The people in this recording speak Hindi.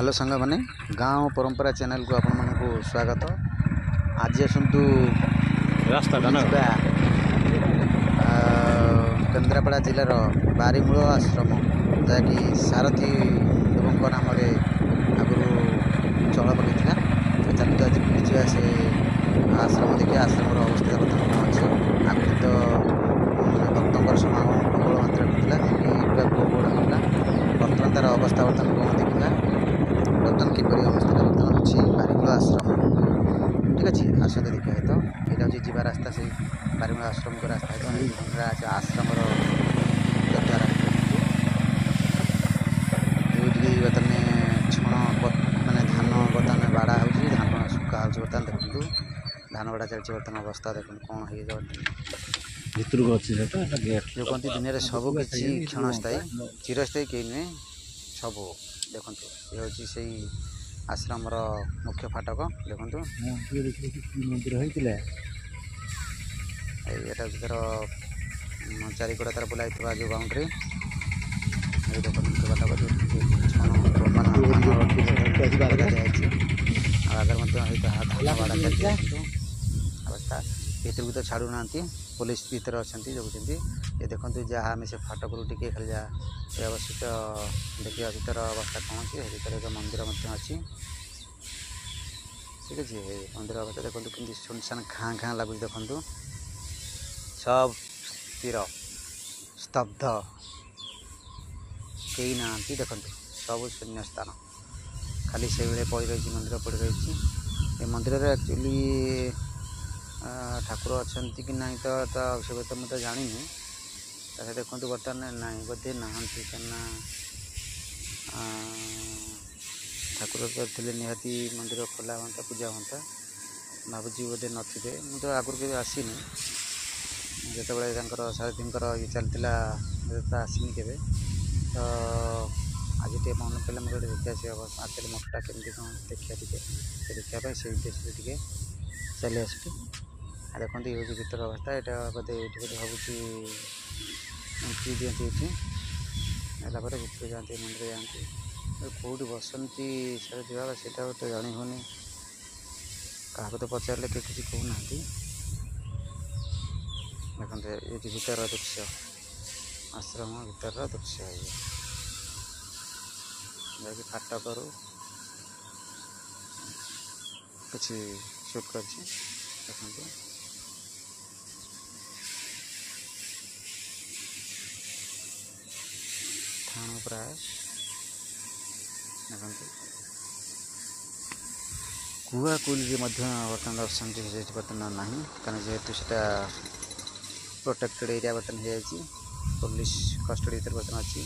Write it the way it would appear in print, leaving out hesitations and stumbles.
हेलो सांग मैंने गाँव परंपरा चैनल को आपण मानक स्वागत। आज आसतु रास्ता केन्द्रापड़ा जिलार बारीमूल आश्रम जहाँकि सारथी देव नाम आगु चल पकड़ चलते आज बुझा से आश्रम देखिए आश्रम अवस्था बर्तमान कौन अच्छे आगे तो भक्तों समागम प्रबल मात्रा होता होता बर्तमान तार अवस्था बर्तमान कौन देखा बर्तमान किपरि अवस्था बर्तमान अच्छी बारीमूल आश्रम ठीक अच्छे आसते देखा है। तो यहाँ हूँ जीवा रास्ता से बारीमूल आश्रम को रास्ता है तो आश्रम द्वारा बर्तमान छण मानने धान बर्तमान बाड़ा हो धान सुखा हो बर्तमान देखूँ धान बाड़ा चलती बर्तमान अवस्था देखो कौन हो भितर को अच्छी गेट जो कहते दुनिया सब किसी क्षणस्थायी चिरस्थायी कहीं नुहे सब देखु ये हूँ से आश्रम मुख्य फाटक देखु मंदिर होता यहाँ तार चारिकड़ा तार बुलाई जो बाउंड्री देखो मुख्य फाटक अवस्था भीतर को तो छाड़ू ना पुलिस भीतर अच्छा जगुंट ये देखते जहाँ आम से फाटक टे खाली जहाँ अवशिष्ट देखिए भीतर अवस्था कौन अच्छी भीतर एक मंदिर अच्छी ठीक अच्छे मंदिर अवस्था देखो कि सुनसान खाँ खाँ लगुच देखु सब स्थिर स्तब्ध कई ना देखु सब शून्य स्थान खाली से पड़ रही मंदिर पड़ रही ये मंदिर एक्चुअली ठाकुर अच्छा कि ना तो से तो मुझे जानी देखो बर्तमान ना बोधे नहांती क्या ठाकुर तो थे निहाती मंदिर खोला हाँ पूजा हाँ भावुँ बोधे थे मुझे आगुरी के आसनी जो सारथी ये चलता तो आसनी के तो आज टे मन पड़ा मोटे देखा से आखिर मठटा केमती कौन देखा देखापी से उद्देश्य टे चली आसटी देखते ये हूँ भीतर अवस्था यहाँ बोधे ये बोधे भावुँ एंट्री दिखती ये भीतर जाती मंदिर जाती कौट बसती सारथी बाबा से तो जानी होनी क्या तो पचारे किसी कहना देखते ये भीतर दृश्य आश्रम भीतर दृश्य है जैसे फाटक किसी शूट कर देखते थाना प्राय देखते कुआ कुली बर्तमान दर्शन बर्तमान ना कारण जेहेतु से प्रोटेक्टेड एरिया बर्तमान हो पुलिस कस्टडी बर्तमान अच्छी।